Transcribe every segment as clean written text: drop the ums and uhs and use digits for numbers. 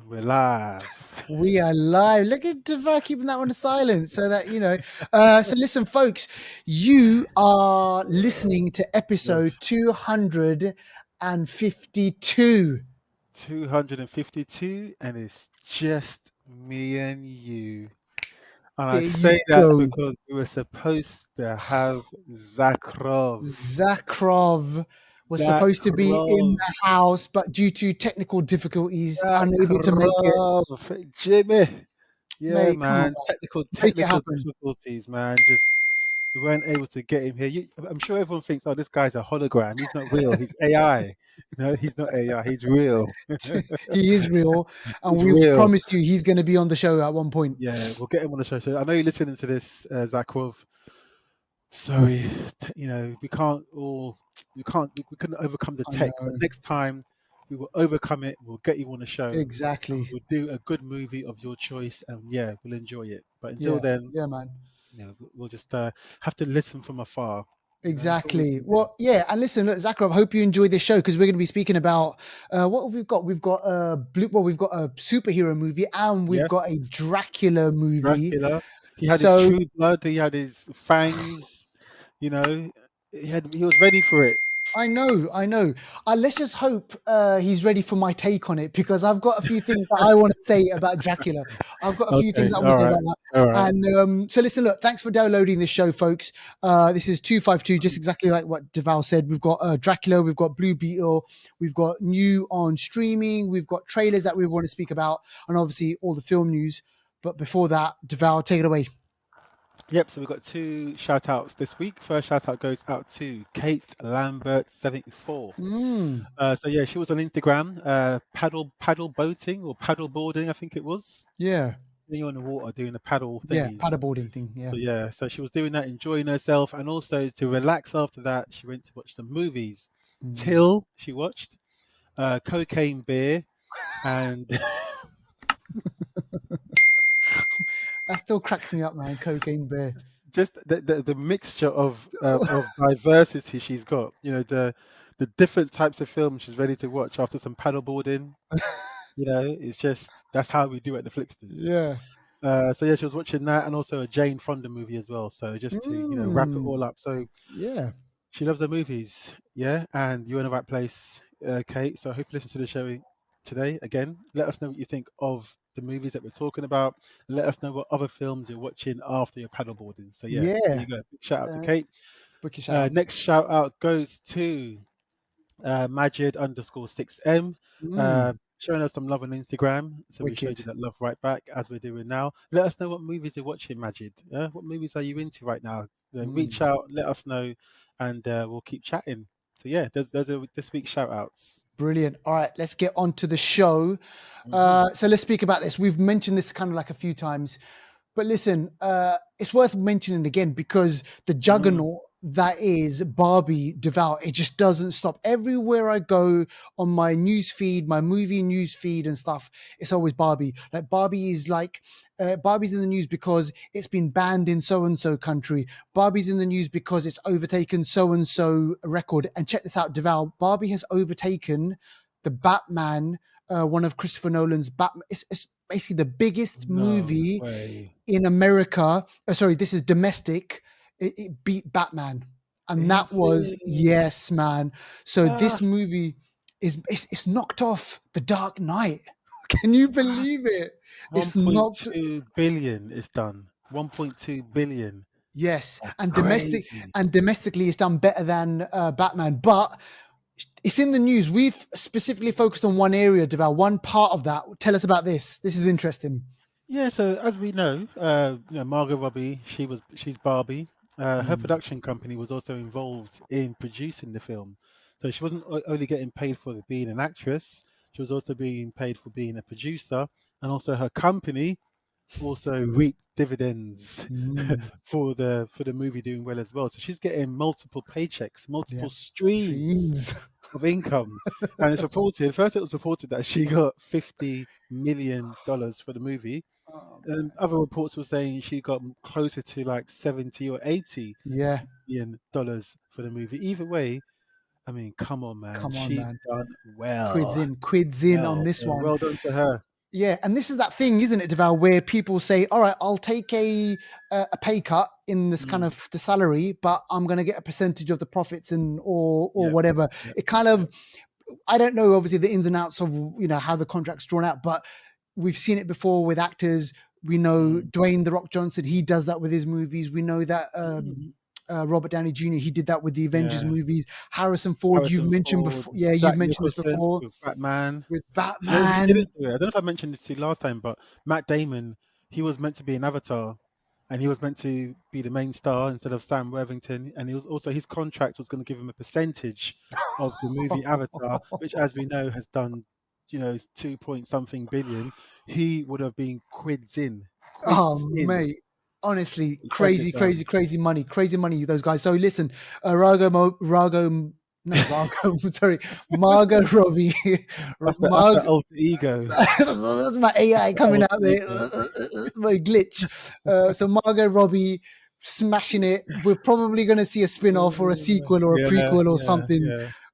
We're live. We are live. Look at Devar keeping that one silent so that, So listen, folks, you are listening to episode 252. 252, and it's just me and you. And I There you say that go. because we were supposed to have Zakharov. Zakharov was supposed to be in the house, but due to technical difficulties, unable to make it. Zakharov. Jimmy. Yeah, Mate, come on, man. man. Make it Technical happen. difficulties, man. Just we weren't able to get him here. I'm sure everyone thinks, oh, this guy's a hologram. He's not real. He's AI. No, he's not AI. He's real. He is real, and He's we real. promise you he's going to be on the show at one point. Yeah, we'll get him on the show. So I know you're listening to this, Zakharov. Sorry, we couldn't overcome the I tech, but know. next time we will overcome it. We'll get you on the show. Exactly. We'll do a good movie of your choice, and yeah, we'll enjoy it. But until Yeah. then, Yeah, man. we'll just have to listen from afar. Exactly. Well, yeah. And listen, look, Zakharov, hope you enjoy this show because we're going to be speaking about what have we got? We've got we've got a superhero movie and we've Yes, got a Dracula movie. Dracula. He had his So true blood. He had his fangs. You know, he was ready for it. I know. Let's just hope he's ready for my take on it because I've got a few things that I want to say about Dracula. I've got a few things Okay, I want all to say right, about that. all right. And so listen, look, thanks for downloading this show, folks. This is 252, just exactly like what Deval said. We've got Dracula, we've got Blue Beetle, we've got new on streaming, we've got trailers that we want to speak about, and obviously all the film news. But before that, Deval, take it away. Yep, so we've got two shout outs this week. First shout out goes out to Kate Lambert74. So yeah, she was on Instagram, paddle boating or paddle boarding, I think it was. Yeah. When you're on the water doing the paddle thingies. Yeah, paddleboarding thing. Yeah. So she was doing that, enjoying herself, and also to relax after that, she went to watch some movies. Till she watched Cocaine Bear and That still cracks me up, man. Cocaine Bear. just the mixture of diversity she's got. The different types of films she's ready to watch after some paddleboarding. It's just that's how we do at the Flixters. Yeah. So yeah, she was watching that and also a Jane Fonda movie as well. So just to wrap it all up. So yeah, she loves the movies, yeah, and you're in the right place, Kate. So I hope you listen to the show today. Again, let us know what you think of the movies that we're talking about. Let us know what other films you're watching after your paddleboarding. So yeah, there you go. Big shout out to Kate. Next shout out goes to Majid_6M. Showing us some love on Instagram, so we showed you that love right back as we're doing now. Let us know what movies you're watching, Majid. What movies are you into right now? Reach out, let us know, and we'll keep chatting. So yeah, those are this week's shout outs. Brilliant. All right, let's get on to the show. So let's speak about this. We've mentioned this kind of like a few times, but listen, it's worth mentioning again because the juggernaut that is Barbie Devout, it just doesn't stop. Everywhere I go on my news feed, my movie news feed and stuff, it's always Barbie. Like Barbie's in the news because it's been banned in so-and-so country. Barbie's in the news because it's overtaken so-and-so record. And check this out, Devout, Barbie has overtaken the Batman, one of Christopher Nolan's Batman. It's basically the biggest movie in America. This is domestic. It beat Batman, and that was yes, man. So this movie it's knocked off The Dark Knight. Can you believe it? It's knocked 1.2 billion. It's done 1.2 billion. Yes, That's and crazy. domestically, it's done better than Batman, but it's in the news. We've specifically focused on one area, Deval, one part of that. Tell us about this. This is interesting. Yeah, so as we know, Margot Robbie, she's Barbie. Her production company was also involved in producing the film, so she wasn't only getting paid for being an actress; she was also being paid for being a producer, and also her company also reaped dividends for the movie doing well as well. So she's getting multiple paychecks, multiple streams of income, and it's reported. First, it was reported that she got $50 million for the movie. And other reports were saying she got closer to like 70 or 80 million dollars for the movie. Either way, I mean, come on, man. She's done well. Quids in on this one. Well done to her. Yeah, and this is that thing, isn't it, Deval, where people say, "All right, I'll take a pay cut in this kind Mm. of the salary, but I'm going to get a percentage of the profits and or Yeah, whatever." yeah, It kind yeah. of, I don't know, obviously the ins and outs of how the contract's drawn out, but we've seen it before with actors. We know Mm. Dwayne the Rock Johnson, he does that with his movies. We know that Mm. Robert Downey Jr. he did that with the Avengers Yeah. movies. Harrison Ford, you've Harrison mentioned Ford, before. Yeah, you've Jack mentioned this Nicholson before with Batman. with You know, he Batman. didn't do it. I don't know if I mentioned this to you last time, but Matt Damon, he was meant to be an Avatar, and he was meant to be the main star instead of Sam Worthington. And he was also his contract was going to give him a percentage of the movie Avatar, which, as we know, has done, 2 point something billion. He would have been Oh, quids in. mate. Honestly, He turned it crazy, down. crazy, crazy money, those guys. So listen, sorry, Margot Robbie. That's the alter ego. That's my AI The coming alter out there. ego. My glitch. So Margot Robbie smashing it. We're probably going to see a spin-off or a sequel or a Yeah, prequel or yeah, something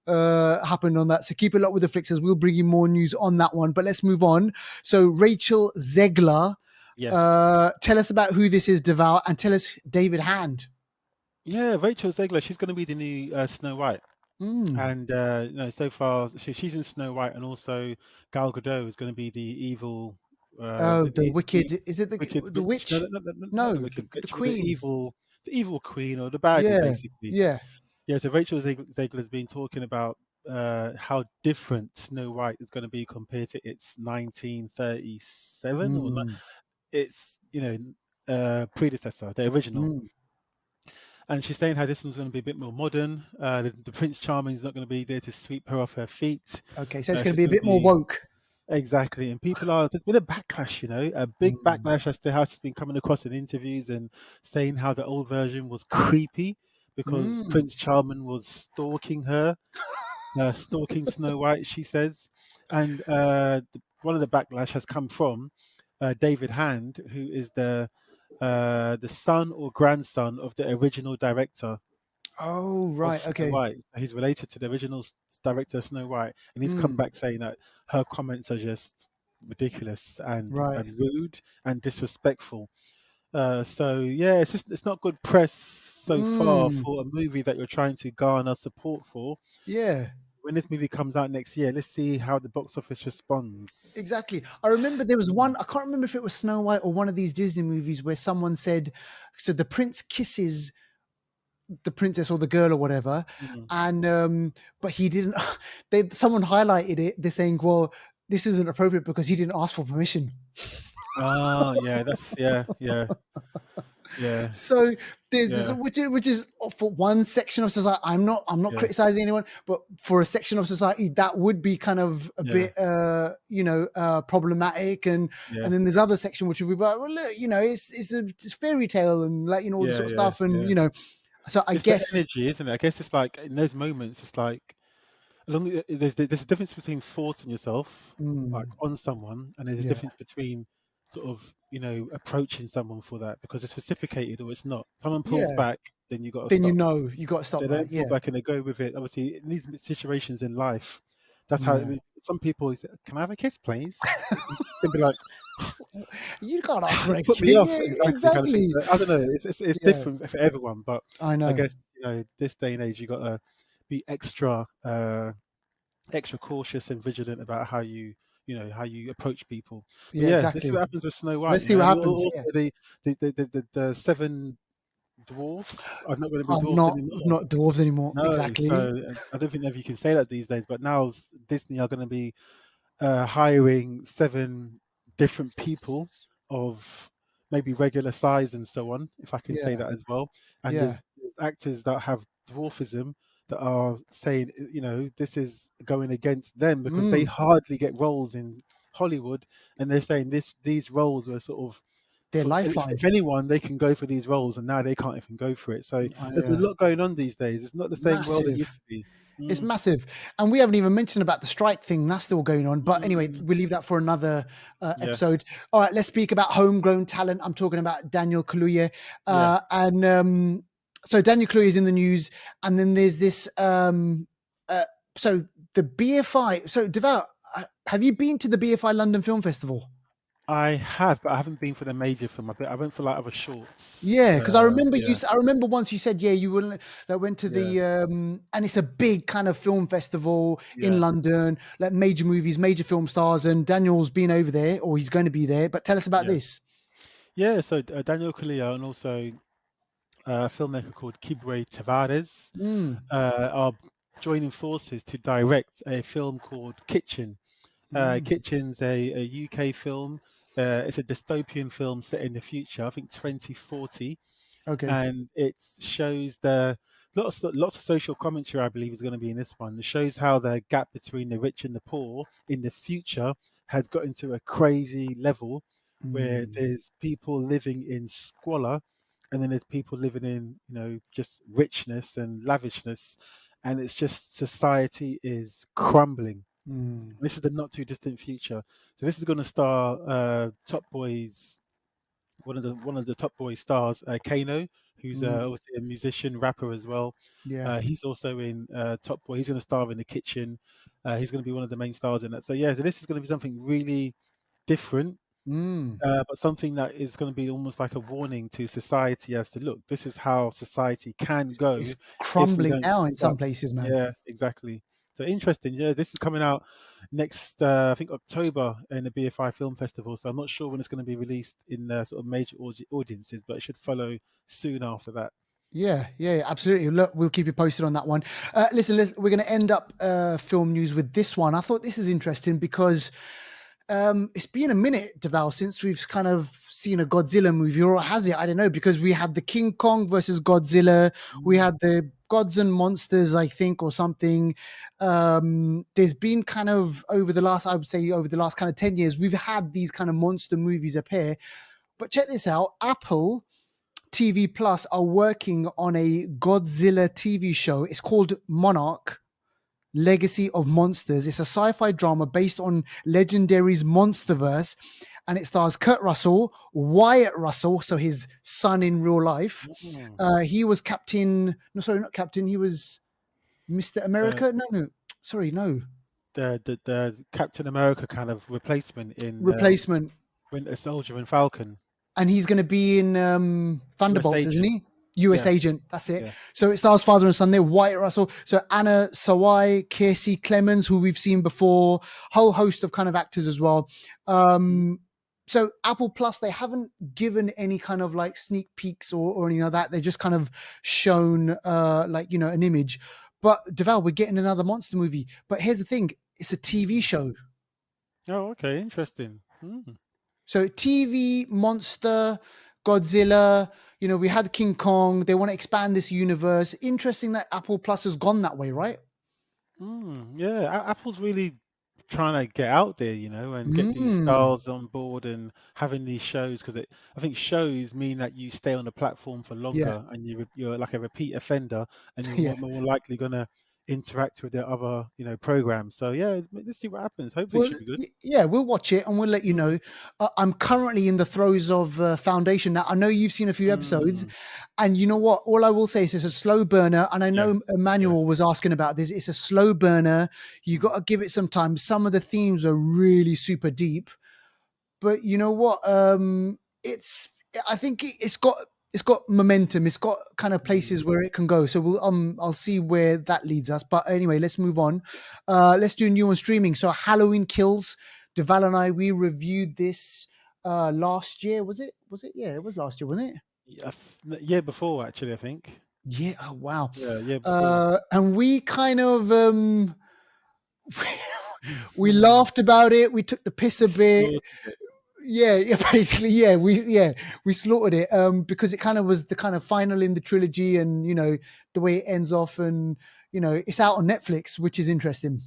yeah, happen on that. So keep it up with the Flixters. We'll bring you more news on that one. But let's move on. So Rachel Zegler. yeah. Tell us about who this is, Deval, and tell us David Hand. Yeah, Rachel Zegler, she's going to be the new Snow White. Mm. And so far she's in Snow White, and also Gal Gadot is going to be the evil. Is Oh, it the the wicked. Is it wicked the witch? No, witch? not the No, wicked the witch, but queen. the evil queen, or the baddie, Yeah, basically. yeah. Yeah. So Rachel Zegler's been talking about how different Snow White is going to be compared to its 1937 Mm, its predecessor, the original. mm. And she's saying how this one's going to be a bit more modern. The Prince Charming is not going to be there to sweep her off her feet. Okay, so it's going to She's be a going to bit more be woke. exactly, and there's been a backlash, a big Mm, backlash as to how she's been coming across in interviews and saying how the old version was creepy because mm. Prince Charming was stalking her, stalking Snow White, she says, and one of the backlash has come from David Hand, who is the son or grandson of the original director Oh, of right. Snow Okay. White. He's related to the original director of Snow White, and he's come Mm, back saying that her comments are just ridiculous right. and rude and disrespectful. So yeah, it's not good press so far Mm, for a movie that you're trying to garner support for. yeah. When this movie comes out next year, let's see how the box office responds. Exactly. I remember there was Mm, one, I can't remember if it was Snow White or one of these Disney movies where someone said, so the prince kisses the princess or the girl or whatever, mm. and but he didn't. Someone highlighted it. They're saying, well, this isn't appropriate because he didn't ask for permission. Ah, yeah, yeah, yeah, So there's this, yeah, which is for one section of society. I'm not yeah, criticizing anyone, but for a section of society that would be kind of a yeah, bit problematic, and yeah, then there's other section which would be like, well, look, it's fairy tale and like all this yeah, sort of yeah, stuff, and yeah. so I It's the guess. energy, isn't it? I guess it's like in those moments, it's like there's a difference between forcing yourself like Mm, on someone, and there's a yeah. difference between sort of approaching someone for that because it's reciprocated or it's not. Someone pulls Yeah, back, then you got to then stop. you got to stop They that. don't pull Yeah, back and they go with it. Obviously, in these situations in life, that's how. I yeah. mean, some people say, "Can I have a kiss, please?" They'll be like, You can't ask for a "Put me kid. off," Yeah, exactly, kind of thing. exactly. So, I don't know. It's Yeah, different for everyone, but I I know. guess this day and age, you got to be extra cautious and vigilant about how you approach people. But Yeah, yeah, let's see exactly. what happens with Snow White, Let's see what and happens. also Yeah, the seven dwarfs are not going to be are dwarfs not anymore. not dwarves anymore. No, so Exactly. I don't think if you can say that these days. But now Disney are going to be hiring seven different people of maybe regular size and so on, if I can say Yeah, that as well. And yeah. there's actors that have dwarfism that are saying, this is going against them because they Mm, hardly get roles in Hollywood, and they're saying these roles were sort of their lifeline. if anyone they can go for these roles, and now they can't even go for it. So there's a lot going on these days. It's not the same world it used Massive. to be. It's Mm, massive, and we haven't even mentioned about the strike thing. That's still going on. But anyway, mm, we'll leave that for another yeah, episode. All right, let's speak about homegrown talent. I'm talking about Daniel Kaluuya, yeah. and so Daniel Kaluuya is in the news, and then there's this. So the BFI. So Devout. Have you been to the BFI London Film Festival? I have, but I haven't been for the major film. I went for like other shorts. Yeah, because I remember Yeah, I remember once you said, yeah, you wouldn't that went to yeah, the and it's a big kind of film festival in yeah, London, like major movies, major film stars, and Daniel's been over there, or he's going to be there. But tell us about yeah, this. yeah. So Daniel Kaluuya and also a filmmaker called Kibre Tavares Mm, are joining forces to direct a film called Kitchen. mm, Kitchen's a UK film. It's a dystopian film set in the future, I think 2040, okay. and it shows the lots of social commentary. I believe is going to be in this one. It shows how the gap between the rich and the poor in the future has got into a crazy level, where Mm, there's people living in squalor, and then there's people living in just richness and lavishness, and it's just society is crumbling. mm, This is the not too distant future. So this is going to star Top Boy's one of the Top Boy stars, Kano, who's mm, obviously a musician, rapper as well. yeah. He's also in Top Boy. He's going to star in The Kitchen. He's going to be one of the main stars in that. So yeah, so this is going to be something really different, Mm. but something that is going to be almost like a warning to society as to look, this is how society can go It's if we crumbling don't now in speak some up. places, man. Yeah, exactly. So interesting. Yeah, this is coming out next, I think October in the BFI Film Festival. So I'm not sure when it's going to be released in sort of major audiences, but it should follow soon after that. Yeah, yeah, absolutely. Look, we'll keep you posted on that one. Listen, we're going to end up film news with this one. I thought this is interesting because it's been a minute, Deval, since we've kind of seen a Godzilla movie, or has it? I don't know, because we had the King Kong versus Godzilla, we Mm. had the Gods and Monsters, I think, or something. There's been kind of I would say over the last kind of 10 years, we've had these kind of monster movies appear. But check this out, Apple TV Plus are working on a Godzilla TV show. It's called Monarch Legacy of Monsters. It's a sci-fi drama based on Legendary's Monsterverse, and it stars Kurt Russell, Wyatt Russell, so his son in real life. Mm. He was Captain. No, sorry, not Captain. He was Mr. Uh, America. No, sorry, no the Captain America kind of replacement in replacement. Winter Soldier and Falcon. And he's going to be in US Thunderbolts, isn't Agent. he? US Yeah, Agent. That's it. yeah. So it stars father and son there, Wyatt Russell. So Anna Sawai, Kiersey Clemens, who we've seen before, whole host of kind of actors as well. Mm. So Apple Plus, they haven't given any kind of like sneak peeks or anything like that. They just kind of shown an image. But Deval, we're getting another monster movie. But here's the thing: it's a TV show. Oh, okay, interesting. So TV, monster, Godzilla, we had King Kong. They want to expand this universe. Interesting that Apple Plus has gone that way, right? Yeah, Apple's really trying to get out there, and get these Mm. stars on board and having these shows because I think shows mean that you stay on the platform for Yeah. longer and you're like a repeat offender and you're Yeah. more likely gonna interact with their other, programs. So yeah, let's see what happens. Hopefully, it Well, should be good. yeah, we'll watch it and we'll let you Mm, know. I'm currently in the throes of Foundation. Now, I know you've seen a few episodes, mm, and you know what? All I will say is it's a slow burner. And I yeah, know yeah. Emmanuel was asking about this. It's a slow burner. You Mm, got to give it some time. Some of the themes are really super deep. But you know what? It's I think it's got momentum. It's got kind of mm. places where it can go. So I'll see where that leads us. But anyway, let's move on. Let's do new on streaming. So Halloween Kills. Deval and I we reviewed this last year. Was it? Was it? Yeah, it was last year, wasn't it? Yeah, year before actually, I think. Yeah. Oh wow. Yeah, year before. And we kind of we laughed about it. We took the piss a bit. Sure. Yeah, basically, we slaughtered it because it kind of was the kind of final in the trilogy, and the way it ends off, and it's out on Netflix, which is interesting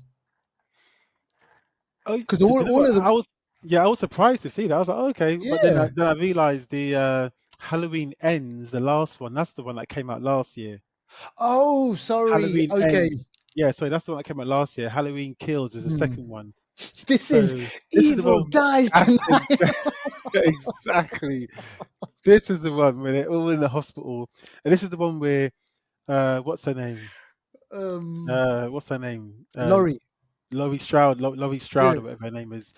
Oh, because do you know all what? of the I was surprised to see that. I was like, "Oh, okay," but then yeah. I realized the Halloween Ends, the last one. That's the one that came out last year. Oh, sorry. Halloween Okay. Ends. Yeah, sorry, that's the one that came out last year. Halloween Kills is the Hmm. second one. This is So this is the evil one. dies tonight. Exactly. This is the one where they're all in the hospital, and this is the one where what's her name? um, What's her name? Laurie. Laurie Yeah, Stroud, or whatever her name is,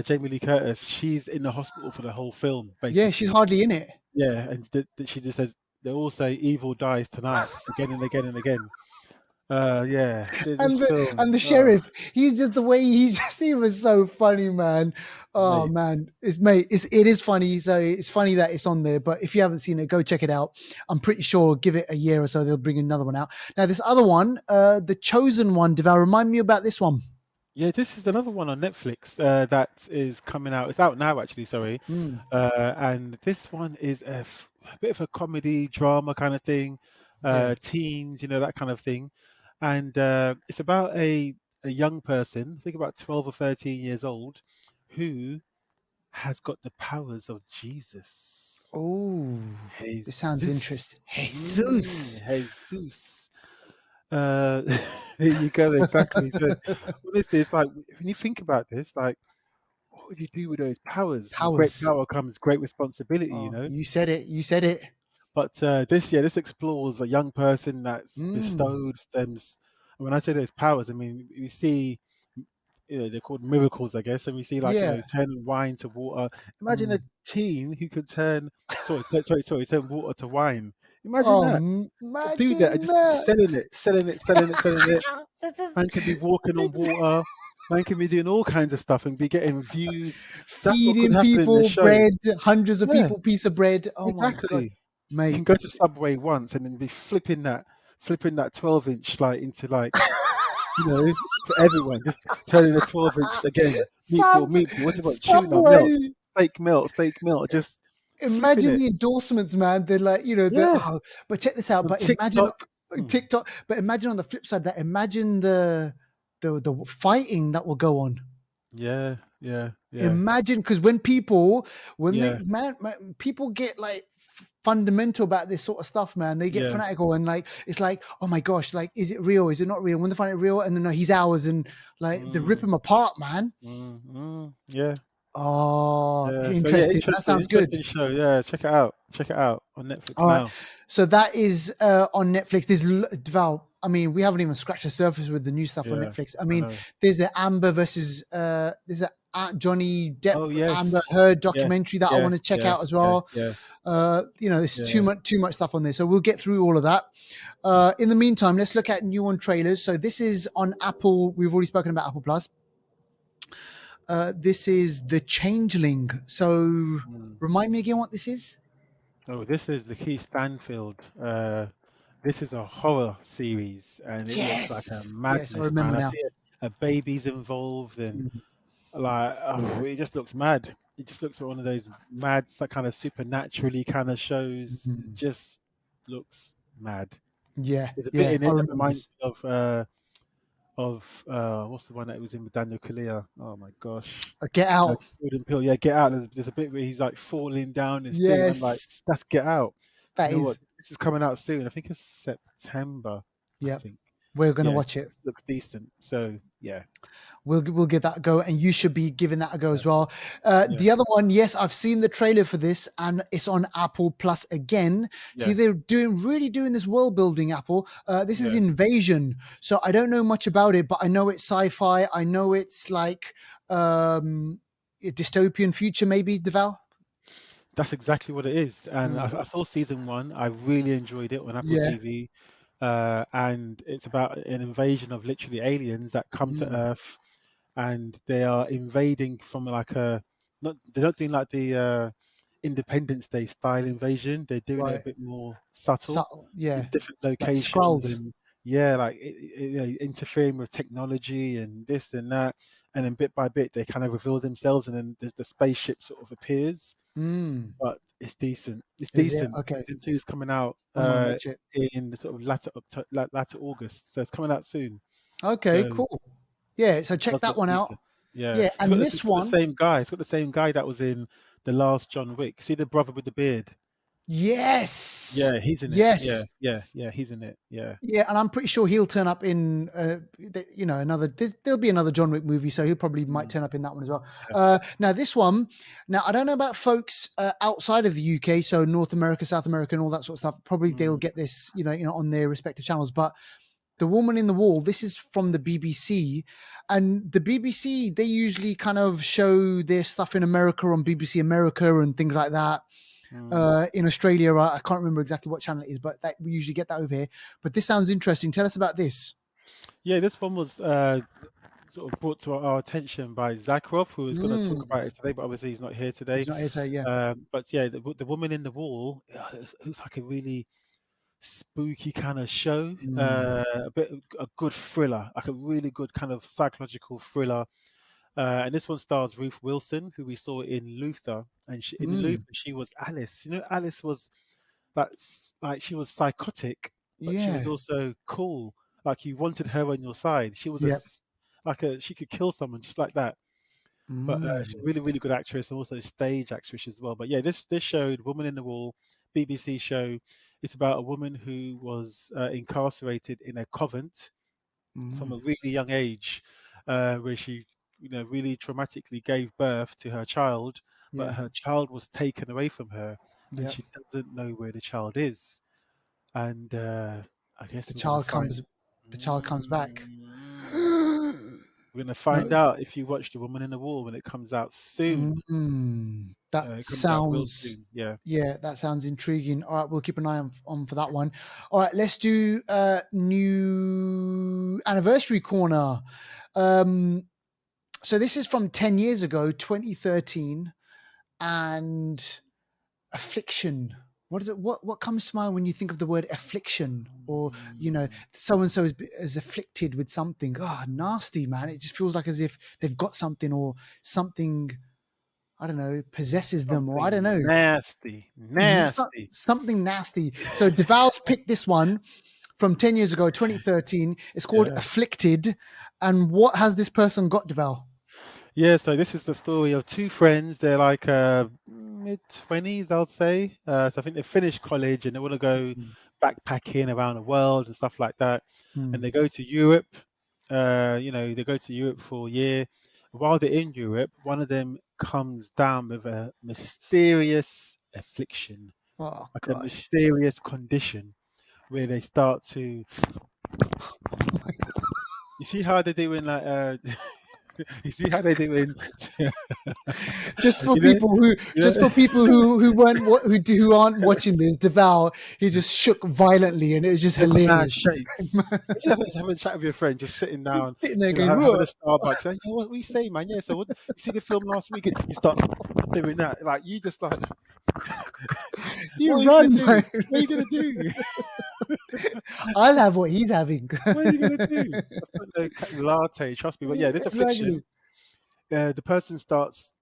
Jamie Lee Curtis. She's in the hospital for the whole film, yeah, she's basically. hardly in it. Yeah, and she just says they all say evil dies tonight again and again and again. Yeah, this And film. the sheriff, he's just the way he was so funny, man. Oh Mate, man, it is funny. So it's funny that it's on there. But if you haven't seen it, go check it out. I'm pretty sure give it a year or so, they'll bring another one out. Now this other one, the Chosen One, Deval, remind me about this one. yeah, this is another one on Netflix that is coming out. It's out now, actually. Sorry, Mm, and this one is a bit of a comedy drama kind of thing, yeah. teens, that kind of thing, and it's about a young person, I think about 12 or 13 years old, who has got the powers of Jesus. Oh, this sounds Jesus. interesting. Jesus. Jesus. There you go, exactly. So, honestly, it's like when you think about this, like, what would you do with those powers? With great Powers. power comes great responsibility, Oh, you said it. You said it. But this explores a young person that's Mm, bestowed them. And when I say those powers, I mean we see, they're called miracles, I guess, and we see like yeah. turn wine to water. Imagine a Mm. teen who could turn water to wine. Imagine Oh, that. Do that and imagine just that. selling it. This is Man can be walking on ex- water. Man can be doing all kinds of stuff and be getting views. That's what could feeding happen in the people show. bread, hundreds of Yeah, people piece of bread. Oh my god, exactly. You can mate. go to Subway once and then be flipping that 12-inch like into like, for everyone, just turning the 12-inch again. Sub What do you want? Tuna, melt, Subway. steak melt, just flipping Imagine it. the endorsements, man. They're like, Yeah, but check this out. on But imagine TikTok. Mm. TikTok. But imagine on the flip side that imagine the fighting that will go on. Yeah, yeah, yeah, Imagine because when they yeah, people get like fundamental about this sort of stuff, man. They get yeah. fanatical and like it's like, oh my gosh, like is it real? Is it not real? When they find it real, and then no, he's ours, and like they rip Mm, him apart, man. yeah, Oh, yeah. So yeah, interesting. That sounds good. interesting show. Yeah, check it out. Check it out on Netflix All right. now. So that is on Netflix. Val. I mean, we haven't even scratched the surface with the new stuff on Yeah, Netflix. I I mean, know. there's an Amber versus there's a Johnny Depp Oh Amber yes, Heard yeah, documentary that I yeah, want to check yeah, out as yeah, well. yeah, There's yeah. too much stuff on there. So we'll get through all of that. In the meantime, let's look at new on trailers. So this is on Apple. We've already spoken about Apple Plus. This is The Changeling. So Mm. remind me again what this is. Oh, this is the Keith Stanfield. This is a horror series, and it looks like a Yes, I madness, man. remember I now. see a baby's involved, and Mm, like, it just looks mad. It just looks like one of those mad, kind of supernaturally kind of shows. It mm. just looks mad. Yeah, There's a bit yeah, in I it that remember reminds this. me of what's the one that was in with Daniel Kaluuya? Oh my gosh. Get Out. Jordan Peele, yeah, Get Out. There's a bit where he's like falling down this thing, and I'm like, Yes, that's Get Out. that You know what? is. This is coming out soon. I think it's September. I Yeah, think. we're gonna Yeah, watch it. looks decent. So yeah, We'll give that a go, and you should be giving that a go yeah, as well. yeah, The other one, yes, I've seen the trailer for this, and it's on Apple Plus again. See, yeah, they're really doing this world building. Apple. This is yeah. Invasion, so I don't know much about it, but I know it's sci-fi. I know it's like a dystopian future, maybe. Deval. That's exactly what it is. And Mm. I saw season one. I really enjoyed it on Apple Yeah. TV. And it's about an invasion of literally aliens that come to Mm. Earth, and they are invading from like a not they're not doing like the Independence Day style invasion. They're doing it a Right. bit more subtle Subtle. Yeah. in different Like locations, scrolls. and yeah, like interfering with technology and this and that. And then bit by bit, they kind of reveal themselves, and then the spaceship sort of appears. Mm. But it's decent. It's Is it decent. okay? Season two is coming out I'm gonna watch it. in the sort of latter August, so it's coming out soon. Okay, So cool. Yeah, so it check does that look one out. decent. Yeah, Yeah, and it's this got the one, same guy. It's got the same guy that was in the last John Wick. See the brother with the beard? yes, Yeah, he's in it. Yeah, yes, yeah, yeah, he's in it. Yeah, yeah, and I'm pretty sure he'll turn up in, another. There'll be another John Wick movie, so he'll probably might mm, turn up in that one as well. yeah, Now this one, now I don't know about folks outside of the UK, so North America, South America, and all that sort of stuff. Probably they'll mm, get this, on their respective channels, but The Woman in the Wall. This is from the BBC, and the BBC, they usually kind of show their stuff in America on BBC America and things like that. In Australia, I can't remember exactly what channel it is, but that we usually get that over here. But this sounds interesting. Tell us about this. Yeah, this one was sort of brought to our attention by Zakharov, who was going to talk about it today, but obviously he's not here today. He's not here, so yeah. But yeah, the Woman in the Wall, it looks like a really spooky kind of show, a good thriller, like a really good kind of psychological thriller. And this one stars Ruth Wilson, who we saw in Luther, and in Luther she was Alice. You know, Alice was like she was psychotic, but she was Yeah. also cool. Like you wanted her on your side. She was she could kill someone just like that. But she's a really, really good actress and also stage actress as well. But yeah, this showed Woman in the Wall, BBC show. It's about a woman who was incarcerated in a convent from a really young age, where she, really traumatically gave birth to her child, but her child was taken away from her, and she doesn't know where the child is. And I guess The child comes back. We're going to find out if you watch The Woman in the Wall when it comes out soon. That It comes out real sounds soon. Yeah. Yeah, that sounds intriguing. All right, we'll keep an eye on for that one. All right, let's do new anniversary corner. So this is from 10 years ago, 2013, and affliction. What is it? What comes to mind when you think of the word affliction, or so and so is afflicted with something? Oh, nasty, man! It just feels like as if they've got something or something. I don't know, possesses them, or I don't know, nasty. Something nasty. So Deval's picked this one from 10 years ago, 2013. It's called Afflicted. And what has this person got, Deval? Yeah, so this is the story of two friends. They're like mid-20s, I'll say. So I think they finished college and they want to go backpacking around the world and stuff like that. And they go to Europe. They go to Europe for a year. While they're in Europe, one of them comes down with a mysterious affliction, Oh, like a gosh. mysterious condition where they start to. You see how they're doing like. You see how they do in just for people who aren't watching this, Deval, he just shook violently and it was just hilarious. Having a chat with your friend, just sitting down, sitting there going, having a Starbucks, saying, what we say, man? Yeah, so what you see the film last week, you start doing that, like you just like you run, man. What are you gonna do? I'll have what he's having. What are you gonna do? That's latte, trust me. But yeah, this affliction. The person starts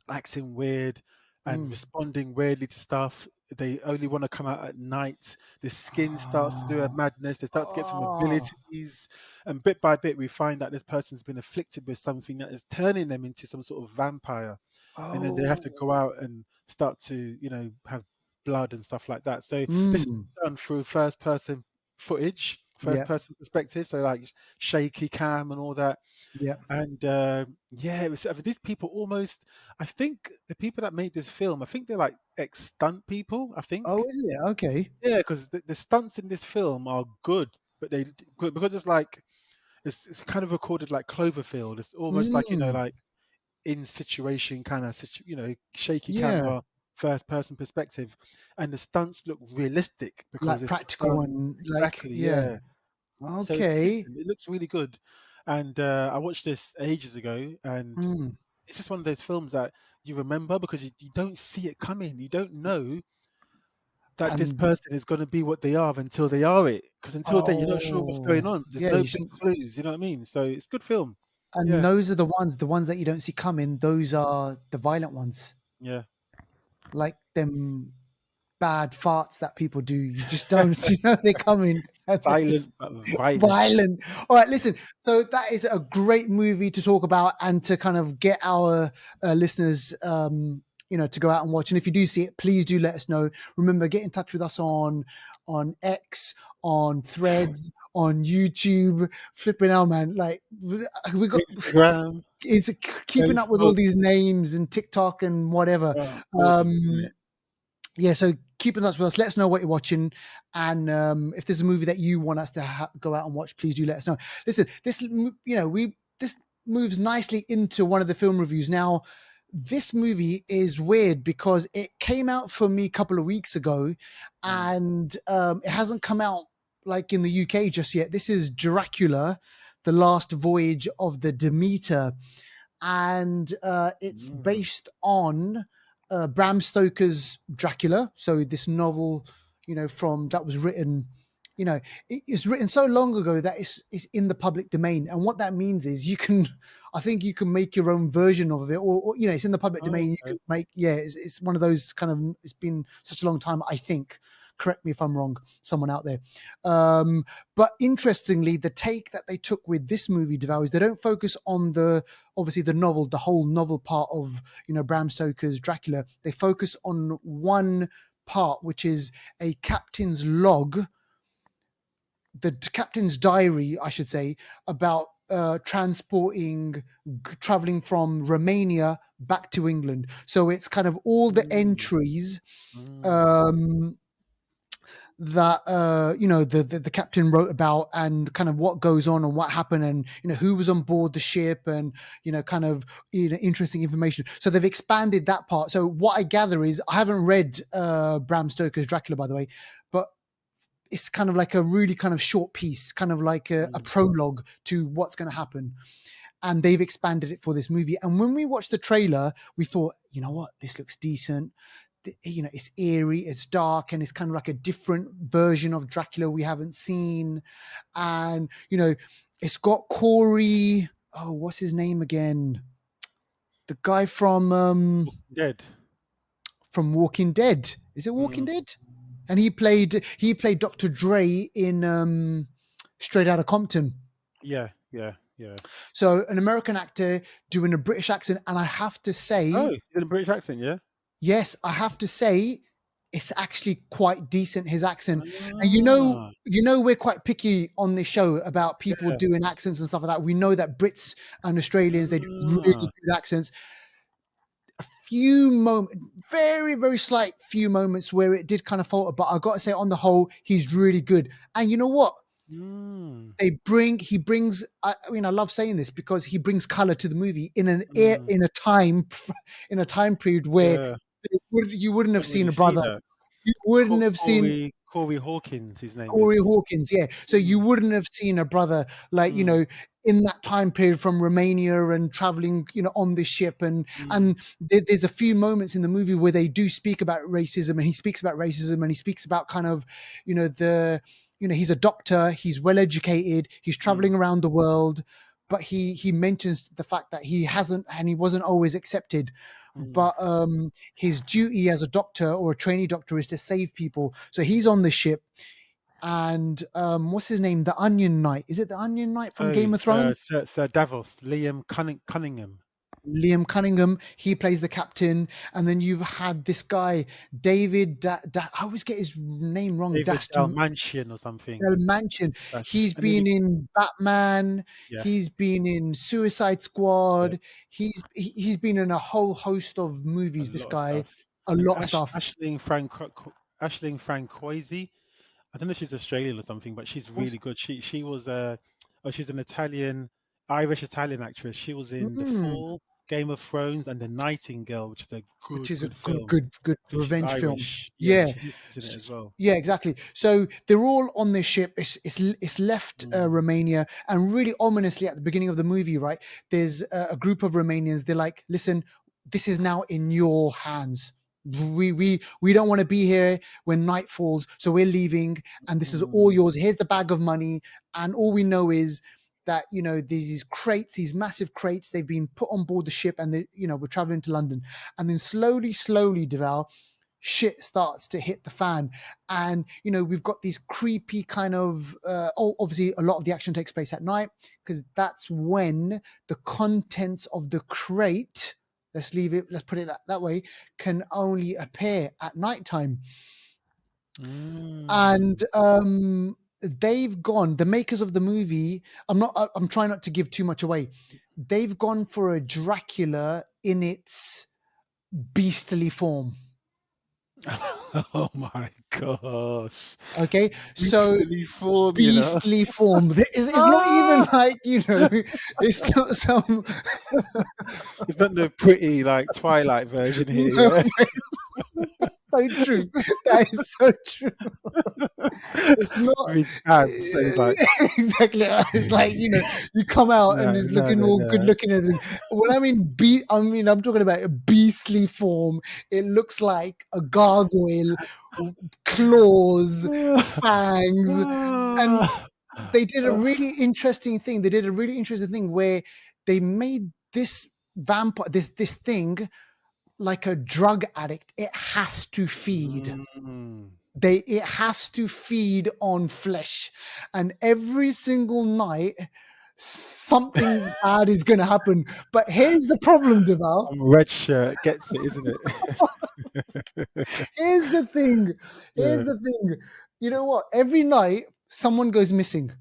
acting weird and responding weirdly to stuff. They only want to come out at night. The skin starts to do a madness. They start to get some abilities, and bit by bit, we find that this person's been afflicted with something that is turning them into some sort of vampire, and then they have to go out and start to, have blood and stuff like that. So this is done through first-person footage, first-person perspective. So like shaky cam and all that. Yeah. And it was these people almost. I think the people that made this film, I think they're like ex-stunt people. I think. Oh, is it? Okay. Yeah, because the stunts in this film are good, but because it's like it's kind of recorded like Cloverfield. It's almost like like in situation kind of shaky camera, first-person perspective, and the stunts look realistic because like it's practical and exactly Okay. So it looks really good. And I watched this ages ago, and it's just one of those films that you remember because you don't see it coming. You don't know that this person is going to be what they are until they are it. Because until then, you're not sure what's going on. There's no big clues. You know what I mean? So it's a good film. And those are the ones that you don't see coming. Those are the violent ones. Yeah. Like them bad farts that people do. You just don't see they're coming. Violent. All right, listen. So that is a great movie to talk about and to kind of get our listeners, to go out and watch. And if you do see it, please do let us know. Remember, get in touch with us on X, on Threads, on YouTube. Flipping out, man! Like we got Instagram. It's keeping up with all these names and TikTok and whatever. yeah, so keep in touch with us. Let us know what you're watching, and if there's a movie that you want us to go out and watch, please do let us know. Listen, this moves nicely into one of the film reviews. Now, this movie is weird because it came out for me a couple of weeks ago, Mm. and it hasn't come out like in the UK just yet. This is Dracula, the Last Voyage of the Demeter, and it's Mm. based on Bram Stoker's Dracula. So this novel, from that was written, it's written so long ago that it's in the public domain. And what that means is I think you can make your own version of it, or it's in the public Oh, domain. You okay. can make, it's one of those kind of. It's been such a long time. I think. Correct me if I'm wrong, someone out there. But interestingly, the take that they took with this movie, Deval, is they don't focus on obviously the novel, the whole novel part of Bram Stoker's Dracula. They focus on one part, which is a captain's log, the captain's diary, I should say, about traveling from Romania back to England. So it's kind of all the Mm. entries Mm. um, that the captain wrote about, and kind of what goes on and what happened, and who was on board the ship, and kind of interesting information. So they've expanded that part. So what I gather is, I haven't read Bram Stoker's Dracula, by the way, but it's kind of like a really kind of short piece, kind of like a Mm. prologue to what's going to happen, and they've expanded it for this movie. And when we watched the trailer, we thought, you know what, this looks decent. It's eerie, it's dark, and it's kind of like a different version of Dracula we haven't seen. And it's got Corey. Oh, what's his name again? The guy Dead. from Walking Dead. Is it Walking Mm. Dead? And he played Dr. Dre in Straight Outta Compton. Yeah, yeah, yeah. So an American actor doing a British accent, and I have to Oh, say, he's in a British accent, yeah? yes, I have to say, it's actually quite decent, his accent. And Ah, we're quite picky on this show about people yeah. doing accents and stuff like that. We know that Brits and Australians, they do really Ah. good accents. A few moments, very, very slight few moments where it did kind of falter, but I got to say, on the whole, he's really good. And you know what? Mm. He brings, I mean, I love saying this because he brings color to the movie Mm. in a time in a time period where Yeah. you wouldn't have Don't seen really a see brother. that. You wouldn't have seen Corey Hawkins, his name Corey is. Hawkins, yeah. So you Mm. wouldn't have seen a brother like, Mm. in that time period from Romania and traveling, on this ship. Mm. And there's a few moments in the movie where they do speak about racism, and he speaks about racism, and he speaks about kind of, he's a doctor, he's well educated, he's Mm. traveling around the world, but he mentions the fact that he wasn't always accepted. Mm. But his duty as a doctor or a trainee doctor is to save people. So he's on the ship, and what's his name? The Onion Knight. Is it the Onion Knight from Oh, Game of Thrones? Sir Davos, Liam Cunningham. Liam Cunningham. He plays the captain, and then you've had this guy David. I always get his name wrong. David Dalmantian or something. Mansion. That's He's and then been in Batman. yeah, He's been in Suicide yeah, Squad. He's been in a whole host of a movies. This lot of guy, stuff. a And lot of stuff. Ashling Francoisi. I don't know if she's Australian or something, but she's What's- really good. She was she's an Irish Italian actress. She was in The Mm, Fall, Game of Thrones, and The Nightingale, which is a which good is a good film. good I think she's revenge film. Irish. Yeah, Yeah, she's in it as well. yeah, exactly. So they're all on this ship. It's left Mm. Romania, and really ominously at the beginning of the movie, right? There's a group of Romanians. They're like, "Listen, this is now in your hands. We don't want to be here when night falls, so we're leaving, and this is all Mm. yours. Here's the bag of money, and all we know is." That there's these crates, these massive crates, they've been put on board the ship, and we're traveling to London, and then slowly, Deval, shit starts to hit the fan. And we've got these creepy kind of obviously a lot of the action takes place at night, because that's when the contents of the crate, let's put it that way, can only appear at nighttime. Mm. And the makers of the movie, I'm trying not to give too much away, they've gone for a Dracula in its beastly form. Oh my gosh. Okay, so Beastly form, you know. beastly form. It's not even Ah! like, it's not some. It's not the pretty like Twilight version here, No, yeah. so true. That is so true. It's not With his abs, so he's like, exactly. It's like, you come out no, and it's no, looking no, all good no. looking and everything. When I mean I'm talking about a beastly form. It looks like a gargoyle, claws, fangs, and Ah, they did a ah, really interesting thing. They did a really interesting thing where they made this vampire, this thing, like a drug addict. It has to feed. mm. It has to feed on flesh, and every single night something bad is going to happen. But here's the problem, Deval. Red shirt gets it, isn't it? Here's the thing. Here's Yeah. the thing. You know what? Every night someone goes missing.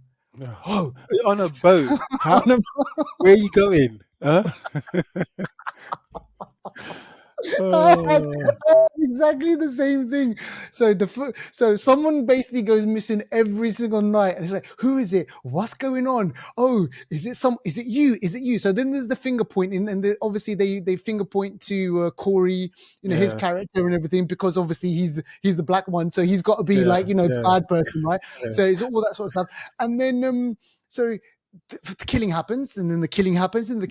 Oh, On a boat. How? on a Where are you going? Huh? Oh. I had exactly the same thing. So someone basically goes missing every single night, and it's like, who is it? What's going on? Oh, is it some? Is it you? Is it you? So then there's the finger pointing, and obviously they finger point to Corey, his Yeah, character and everything, because obviously he's the black one, so he's got to be yeah, like the yeah, bad person, right? yeah. So it's all that sort of stuff, and then so the killing happens, and then the killing happens, and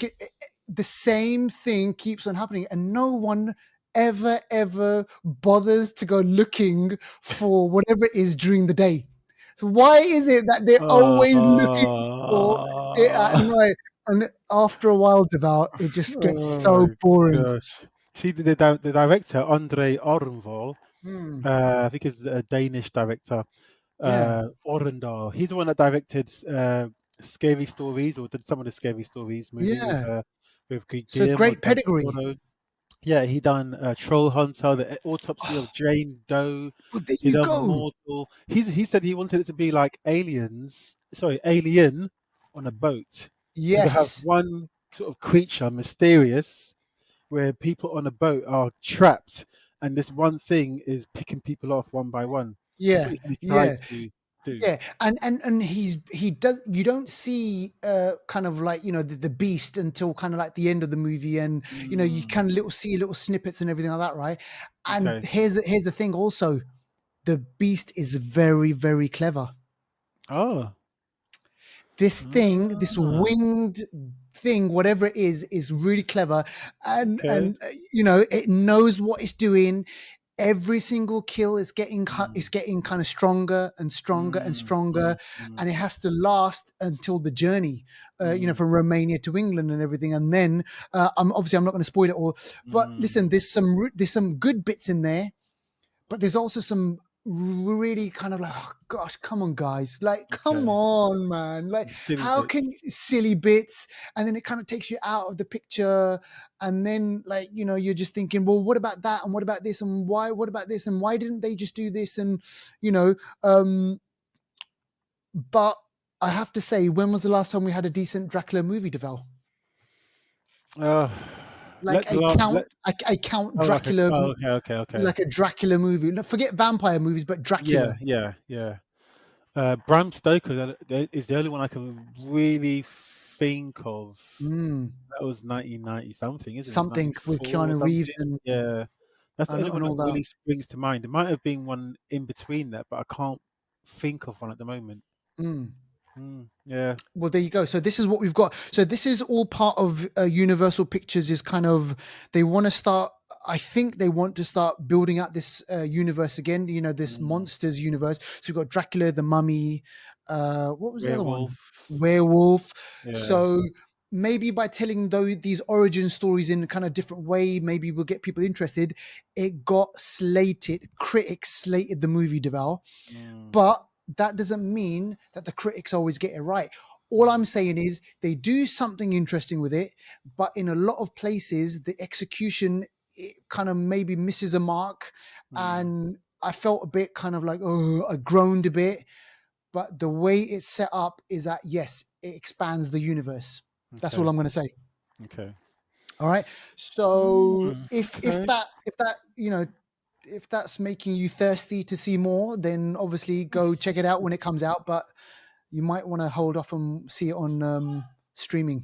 the same thing keeps on happening, and no one ever bothers to go looking for whatever it is during the day. So why is it that they're always looking for it at Oh, night? And after a while, Devout, it just gets oh so my boring. gosh. See, the director, Andre Orenvoll, Hmm. I think is a Danish director, Yeah, Orendal. He's the one that directed Scary Stories, or did some of the Scary Stories movie yeah. with So Guillermo great del pedigree. Toro. Yeah, he done Troll Hunter, the Autopsy of Oh, Jane Doe. well, there He you done go. Mortal. He said he wanted it to be like Aliens, sorry, Alien on a boat. So they have Yes. one sort of creature, mysterious, where people on a boat are trapped, and this one thing is picking people off one by one. That's Yeah, what he tried yeah. to do. Yeah, and he does. You don't see kind of like the beast until kind of like the end of the movie, and you Mm, kind of see little snippets and everything like that, right? And okay. here's the thing. Also, the beast is very clever. Oh. This thing, this Ah, winged thing, whatever it is really clever, and okay. it knows what it's doing. Every single kill is Mm, getting kind of stronger and stronger and mm, stronger, mm, mm, and it has to last until the journey, mm, from Romania to England and everything. And then I'm not going to spoil it all, but mm. listen, there's some good bits in there, but there's also some really kind of like, oh gosh, come on guys, like come Okay. on man, like Silly how can bits. silly bits, and then it kind of takes you out of the picture, and then like you're just thinking, well, what about that, and what about this, and why, what about this, and why didn't they just do this, and you know um but I have to say, when was the last time we had a decent Dracula movie, Devel? Uh, Like a let. count Oh, okay. Dracula, Oh, okay, okay, okay. like a Dracula movie. No, forget vampire movies, but Yeah, Dracula. yeah, yeah. Bram Stoker is the only one I can really think of. Mm. That was 1990 something, isn't it? Something with 94 or Keanu Reeves something. Yeah, that's the only one and that all that. really springs to mind. There might have been one in between that, but I can't think of one at the moment. Mm. Yeah. Well, there you go. So this is what we've got. So this is all part of Universal Pictures. Is kind of, they want to start. I think they want to start building out this universe again. This Mm. monsters universe. So we've got Dracula, the Mummy. What was the other one? Werewolves. Werewolf. Yeah. So maybe by telling these origin stories in a kind of different way, maybe we'll get people interested. It got slated. Critics slated the movie, Deval. Mm. But that doesn't mean that the critics always get it right. All Mm. I'm saying is they do something interesting with it, but in a lot of places, the execution, it kind of maybe misses a mark. Mm. And I felt a bit kind of like, oh, I groaned a bit. But the way it's set up is that, yes, it expands the universe. That's all Okay. I'm going to say. Okay. All right. So Mm. if Okay. that if that's making you thirsty to see more, then obviously go check it out when it comes out. But you might want to hold off and see it on streaming.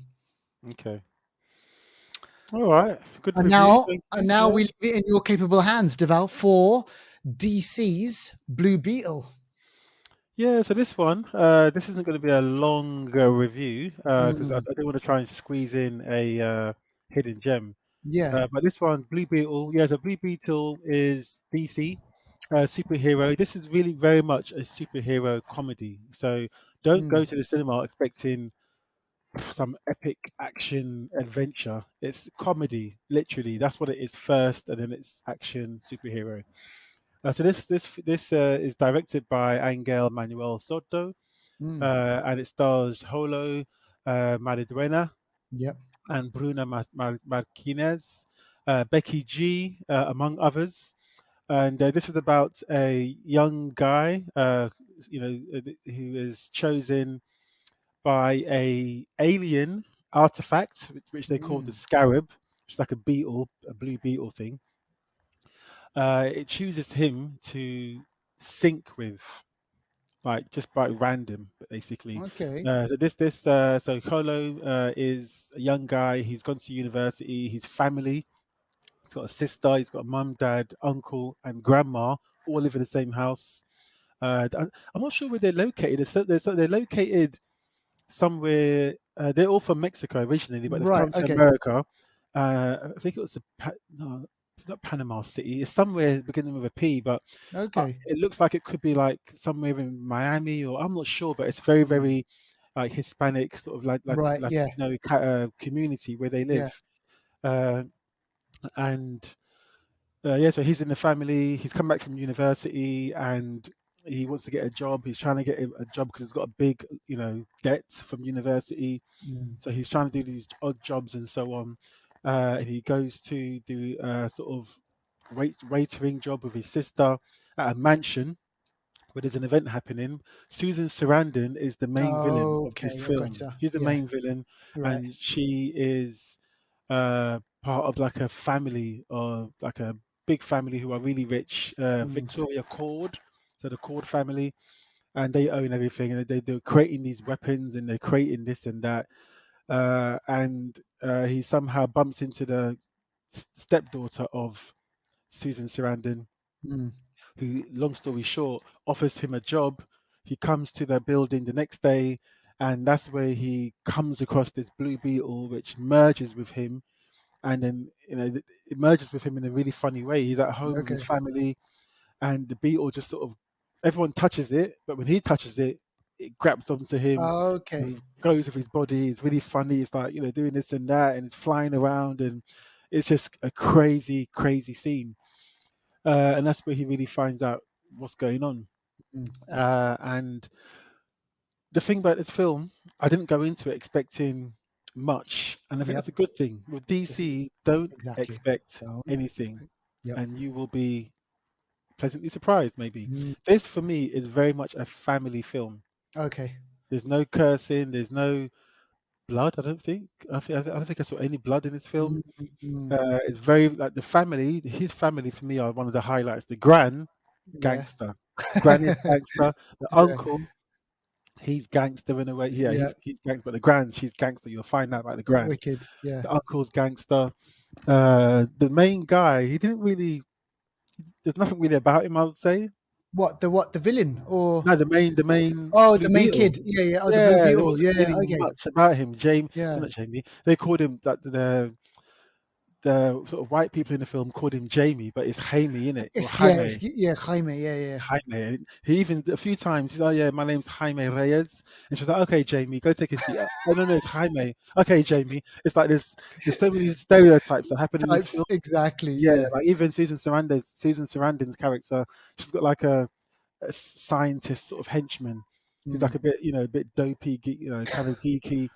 Okay. All right. Good And review. now, Thank and you. now Yeah. we leave it in your capable hands, Deval, for DC's Blue Beetle. Yeah. So this one, this isn't going to be a long review because I don't want to try and squeeze in a hidden gem. Yeah. But this one, Blue Beetle. Yeah. So Blue Beetle is DC superhero. This is really very much a superhero comedy. So don't go Mm, to the cinema expecting some epic action adventure. It's comedy, literally. That's what it is first, and then it's action superhero. So this is directed by Angel Manuel Soto, mm, and it stars Xolo Madridueña yep. and Bruna Marquinez, Becky G, among others. And this is about a young guy, who is chosen by a alien artifact, which they call the Mm, scarab, which is like a beetle, a blue beetle thing. It chooses him to sync with, like just by random, basically. okay. So Kolo is a young guy. He's gone to university. His family. He's got a sister. He's got a mum, dad, uncle, and grandma. All live in the same house. I'm not sure where they're located. They're located somewhere. They're all from Mexico originally, but they've Right. come to Okay. America. I think it was no, not Panama City. It's somewhere beginning with a P, but Okay. it looks like it could be like somewhere in Miami, or I'm not sure. But it's very, Mm, very like Hispanic sort of like right. Yeah. Latino community where they Yeah. live. Uh, and yeah, so he's in the family. He's come back from university and he wants to get a job. He's trying to get a job because he's got a big, debt from university. Mm, So he's trying to do these odd jobs and so on. And he goes to do a sort of waitering job with his sister at a mansion where there's an event happening. Susan Sarandon is the main villain of this okay. I film. gotcha. She's the Yeah. main villain, Right. and she is part of like a family, or like a big family who are really rich. Mm, Victoria Cord, so the Cord family, and they own everything, and they're creating these weapons, and they're creating this and that. And he somehow bumps into the stepdaughter of Susan Sarandon, mm, who, long story short, offers him a job. He comes to their building the next day, and that's where he comes across this blue beetle, which merges with him. And then, it merges with him in a really funny way. He's at home with his okay. family, and the beetle just sort of, everyone touches it, but when he touches it, it grabs onto him, Okay. goes with his body. It's really funny. It's like, doing this and that, and it's flying around, and it's just a crazy, crazy scene. And that's where he really finds out what's going on. Mm, And the thing about this film, I didn't go into it expecting much, and I think yep. that's a good thing. With This is DC, don't exactly. expect Don't anything, expect. Yep. and you will be pleasantly surprised. Maybe Mm, this, for me, is very much a family film. okay. There's no cursing. There's no blood. I don't think. I don't think I saw any blood in this film. Mm, mm, It's very like the family. His family for me are one of the highlights. The gran, yeah. gangster. The gran is gangster. The Yeah. uncle, he's gangster in a way. Yeah, Yeah. he's gangster. But the gran, she's gangster. You'll find out about the gran. Wicked. Yeah. The uncle's gangster. The main guy, he didn't really. There's nothing really about him, I would say. What? The villain or No, the main oh, the Blue main Beetle. kid? Yeah. Yeah. Oh, the Blue Yeah, there Beetle. wasn't Yeah. really Okay. much about him. James, so Yeah. not Jamie. They called him that the sort of white people in the film called him Jamie, but it's Jaime in it, or Jaime. Yeah. Jaime. Yeah. Yeah. Jaime. And he even a few times he's like, "Oh yeah, my name's Jaime Reyes," and she's like, "Okay, Jamie, go take a seat." Oh no, no, it's Jaime. Okay, Jamie. It's like there's so many stereotypes that happen in this Types film. exactly. Yeah, Yeah. like even Susan Sarandon's character, she's got like a scientist sort of henchman. He's Mm. like a bit, a bit dopey, kind of geeky,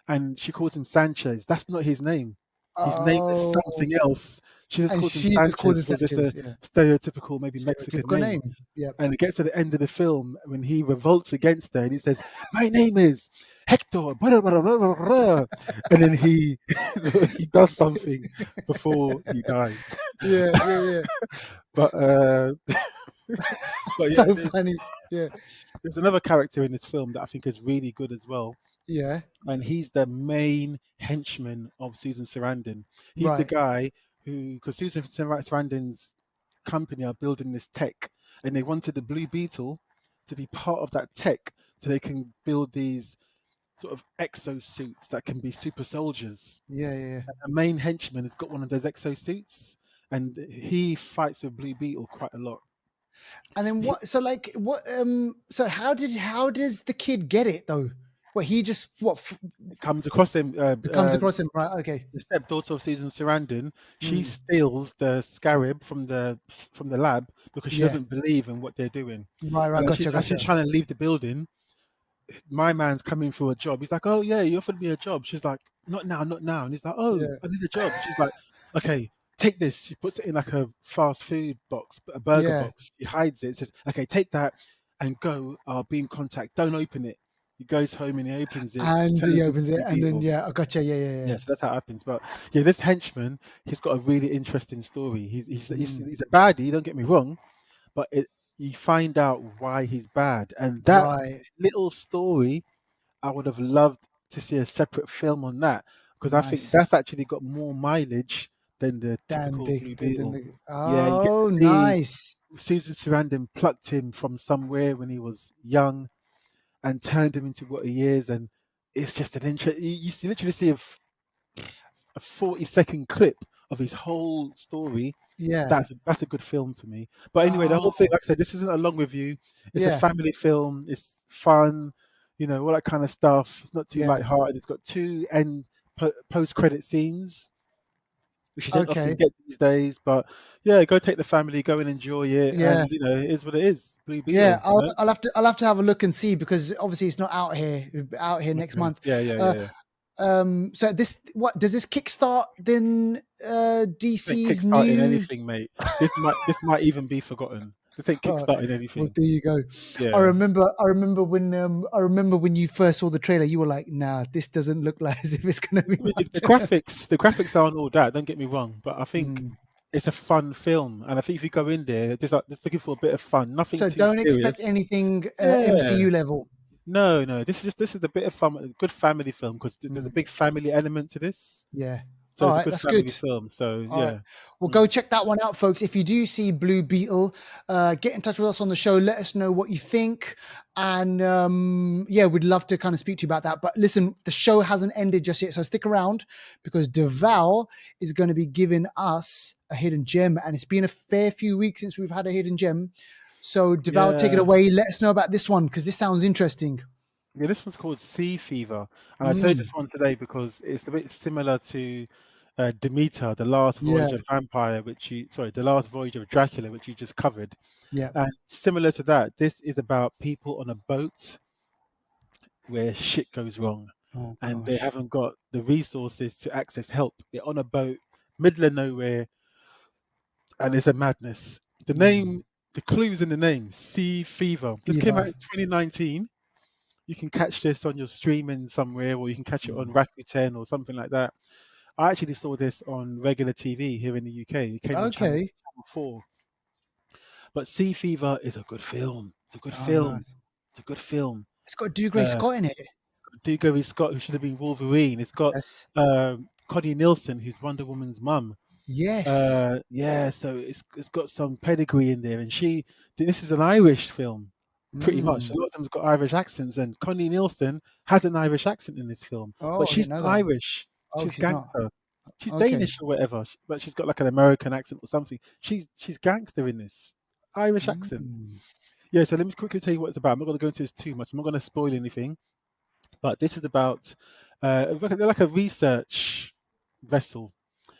and she calls him Sanchez. That's not his name. His name is Oh, something else. She just and calls him she just calls Sanchez it because it's a Sanchez. Yeah. stereotypical, maybe Mexican Stereotypical name. name. Yep. And it gets to the end of the film when he revolts against her and he says, "My name is," Hector, blah, blah, blah, blah, blah. And then he he does something before he dies. Yeah, yeah, yeah. But but yeah, So funny. Yeah, there's another character in this film that I think is really good as well, yeah. and he's the main henchman of Susan Sarandon. He's the Right. guy who, because Sarandon's company are building this tech, and they wanted the Blue Beetle to be part of that tech, so they can build these sort of exosuits that can be super soldiers. Yeah, yeah, yeah. The main henchman has got one of those exosuits, and he fights with Blue Beetle quite a lot. And then He what? So like, what? So how does the kid get it though? What he just comes across him. comes across him? Right. Okay. The stepdaughter of Susan Sarandon, she Mm, steals the scarab from the lab because she yeah. doesn't believe in what they're doing. Right. Right. And Gotcha. as she's Gotcha. trying to leave the building, my man's coming for a job. He's like, "Oh yeah, you offered me a job." She's like, "Not now, not now." And he's like, "Oh, Yeah. I need a job." She's like, "Okay, take this." She puts it in like a fast food box, a burger Yeah. box. She hides it. Says, "Okay, take that and go. I'll be in contact. Don't open it." He goes home and he opens it, And turns he into opens it, Blue and then Beetle. yeah, I gotcha. Yeah, yeah, yeah. Yeah, so that's how it happens. But yeah, this henchman, he's got a really interesting story. Mm, He's a baddie. Don't get me wrong, but you find out why he's bad, and that right. little story, I would have loved to see a separate film on that because I think Nice. that's actually got more mileage than the Than typical the, Blue than Beetle. the Yeah, you get to oh, see nice. Susan Sarandon plucked him from somewhere when he was young and turned him into what he is, and it's just an interest. You literally see a 40-second clip of his whole story. Yeah. That's a good film for me. But anyway, the whole thing, Oh, like I said, this isn't a long review. It's a yeah, family film. It's fun, all that kind of stuff. It's not too yeah. light-hearted. It's got two end post-credit scenes, which you don't often Okay. get these days. But yeah, go take the family, go and enjoy it, Yeah. and it is what it is. Blue Yeah, Beetle. I'll have to have a look and see because obviously it's not out here next Okay. month. Yeah, yeah, Uh, yeah, yeah. so this what does this kickstart then This ain't DC's kickstarting new? anything, mate. This might even be forgotten. This ain't Uh, kickstarting well, anything. there you go. Yeah. I remember when you first saw the trailer, you were like, "Nah, this doesn't look like as if it's gonna be I mean, the much." graphics aren't all that. Don't get me wrong, but I think Mm. it's a fun film, and I think if you go in there, just looking for a bit of fun, nothing So too don't expect serious. anything Yeah, MCU level. no, no. This is a bit of fun, a good family film because there's a Mm. big family element to this. Yeah. So All it's a right, good that's good. family film. So All right. yeah. Well, go Mm. check that one out, folks. If you do see Blue Beetle, get in touch with us on the show. Let us know what you think. And yeah, we'd love to kind of speak to you about that. But listen, the show hasn't ended just yet. So stick around because Deval is going to be giving us a hidden gem. And it's been a fair few weeks since we've had a hidden gem. So Deval, take it Yeah. away. Let us know about this one because this sounds interesting. Yeah, this one's called Sea Fever, and I chose Mm, this one today because it's a bit similar to Demeter, the Last yeah. Voyage of Vampire, the Last Voyage of Dracula, which you just covered. Yeah. And similar to that, this is about people on a boat where shit goes wrong, Oh, and they gosh. haven't got the resources to access help. They're on a boat, middle of nowhere, and it's a madness. The Mm, name, the clues in the name, Sea Fever. This came out fever. in 2019. You can catch this on your streaming somewhere, or you can catch it on Mm. Rakuten or something like that. I actually saw this on regular TV here in the UK. It came on Okay. Channel 4. But Sea Fever is a good film. It's a good Oh, film. nice. It's a good film. It's got Dougray Uh, Scott in it. Gary Scott, who should have been Wolverine. It's got Yes. Connie Nielsen, who's Wonder Woman's mum. Yes. Yeah, so it's got some pedigree in there, and this is an Irish film, pretty much. A Mm. lot of them's got Irish accents, and Connie Nielsen has an Irish accent in this film, but Oh, I she's didn't know not that. Irish. Oh, She's she's not. gangster. She's Okay. Danish or whatever, but she's got like an American accent or something. She's gangster in this Irish accent. Mm. Yeah, so let me quickly tell you what it's about. I'm not going to go into this too much. I'm not going to spoil anything, but this is about they're like a research vessel,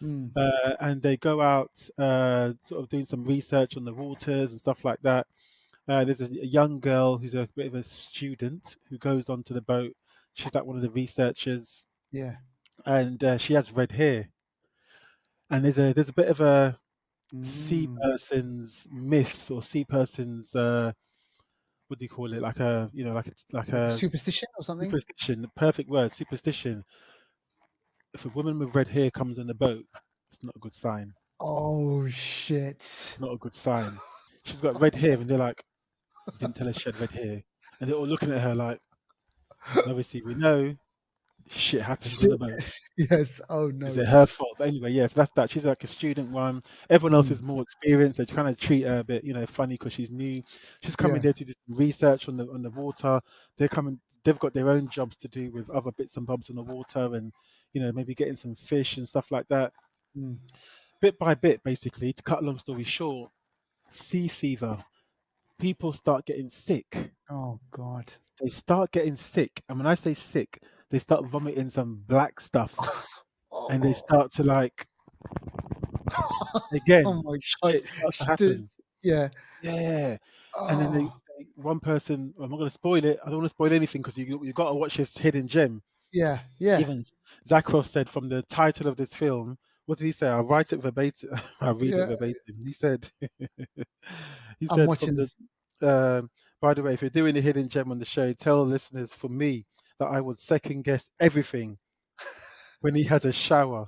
Mm. and they go out sort of doing some research on the waters and stuff like that. There's a young girl who's a bit of a student who goes onto the boat. She's like one of the researchers, Yeah. and she has red hair. And there's a bit of a sea Mm. person's myth or sea person's what do you call it? Like a like a Superstition or something? superstition. The perfect word, superstition. If a woman with red hair comes on the boat, it's not a good sign. Oh shit. Not a good sign. She's got red hair, and they're like, "You didn't tell us she had red hair," and they're all looking at her like, and obviously we know shit happens on Shit. the boat. Yes. Oh Is no. it her fault? But anyway, yeah, so that's that. She's like a student one. Everyone else Mm, is more experienced. They kind of treat her a bit, funny because she's new. She's coming yeah. there to do some research on the water. They're coming. They've got their own jobs to do with other bits and bobs on the water, and maybe getting some fish and stuff like that. Mm. Bit by bit, basically. To cut a long story short, sea fever. People start getting sick. Oh god. They start getting sick, and when I say sick, they start vomiting some black stuff, and they Oh, start to like oh again, my god. shit starts to St- happen. yeah. Yeah, and then Oh one person. I'm not going to spoil it. I don't want to spoil anything because you got to watch this hidden gem. yeah. Yeah. Even Zakharov said from the title of this film, what did he say? I'll write it verbatim. I'll read it Yeah. verbatim. He said, he I'm said from watching the. this. By the way, if you're doing a hidden gem on the show, tell listeners for me that I would second guess everything when he has a shower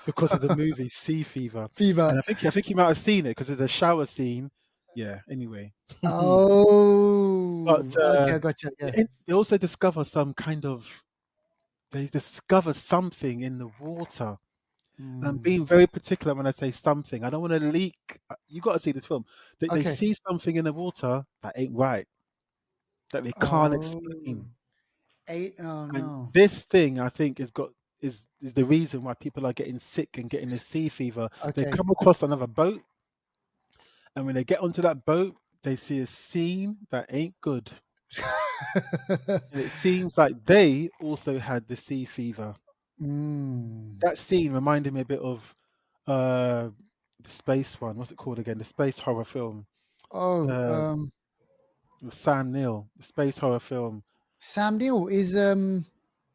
because of the movie Sea Fever, Fever. and I think he might have seen it because there's a shower scene. Yeah. Anyway, but Oh. Okay. I gotcha. Yeah. they also discover some kind of. They discover something in the water. And I'm Mm. being very particular when I say something. I don't want to leak. You got to see this film. They Okay. see something in the water that ain't right, that they can't Oh. explain. Eight. Oh And no. this thing, I think, is the reason why people are getting sick and getting the sea fever. They Okay. come across another boat, and when they get onto that boat, they see a scene that ain't good. And it seems like they also had the sea fever. Mm. That scene reminded me a bit of uh, the space one. What's it called again? The space horror film. Oh. Uh, with Sam Neill, the space horror film, Sam Neill is the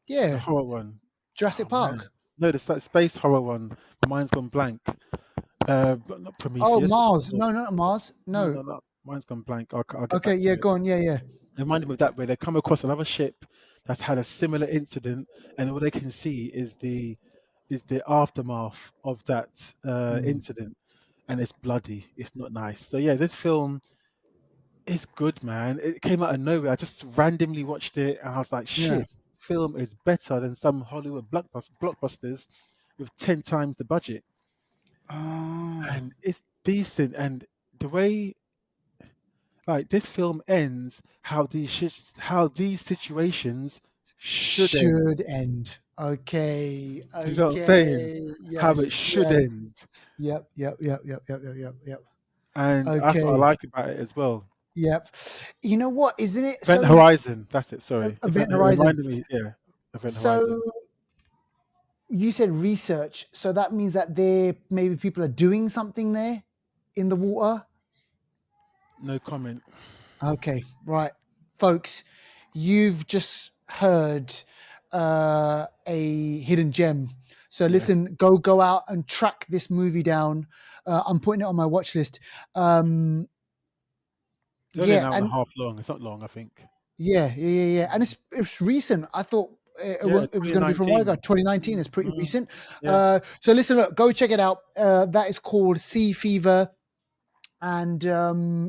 yeah, horror one. Jurassic Oh man, Park. no, the space horror one. My mind's gone blank. But not Oh, Prometheus. What's it Mars. called? No, not Mars. No, No. no, no. Mine's gone blank. I'll get Okay, back yeah, to it. go on. Yeah, yeah. It reminded me of that where they come across another ship that's had a similar incident, and all they can see is the aftermath of that Mm. incident, and it's bloody. It's not nice. So yeah, this film is good, man. It came out of nowhere. I just randomly watched it, and I was like, Yeah. shit, film is better than some Hollywood blockbusters with 10 times the budget, Oh, and it's decent. And the way like this film ends, how these situations should end. should end. Okay. Do you know what I'm saying? Okay. How it Yes. should Yes. end, Yep. Yep. Yep. Yep. Yep. Yep. Yep. Yep. and that's what I Okay. like about it as well. Yep. You know what? Isn't it Event so? Horizon, that's it. Sorry, Event It Horizon. reminded me, yeah, Event So Horizon. you said research. So that means that there maybe people are doing something there in the water. No comment. Okay, right, folks, you've just heard a hidden gem. So Yeah, listen, go out and track this movie down. I'm putting it on my watch list. it's only an Yeah, hour and a and half long. It's not long, I think. yeah, and Mm. it's recent. I thought Yeah, it was going to be from a while ago. 2019. 2019 Mm, is pretty mm, recent. yeah, So listen, look, go check it out. That is called Sea Fever. And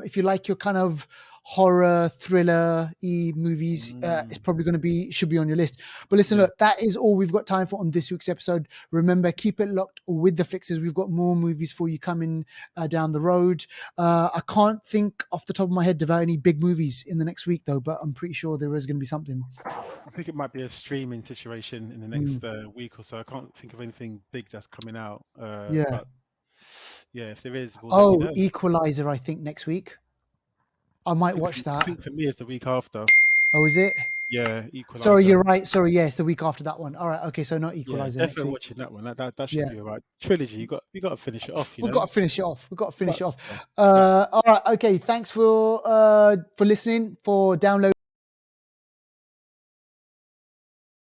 if you like your kind of horror thriller movies, it's mm, probably going to should be on your list. But listen, yeah. look, that is all we've got time for on this week's episode. Remember, keep it locked with the Flixters. We've got more movies for you coming down the road. I can't think off the top of my head about any big movies in the next week though, but I'm pretty sure there is going to be something. I think it might be a streaming situation in the Mm, next week or so. I can't think of anything big that's coming out. yeah. But yeah, if there is, we'll let you Oh, know. Equalizer, I think next week. I might watch I that. think for me, it's the week after. Oh, is it? Yeah, Sorry, Equalizer. you're right. Sorry, yes, the week after that one. All right, okay, so not Yeah, Equalizer next definitely week. watching that one. That should Yeah, be all right. Trilogy. You got to finish it off. we've got to finish it off. We've got to finish Got it to. off. Yeah. All right, okay. Thanks for listening, for downloading.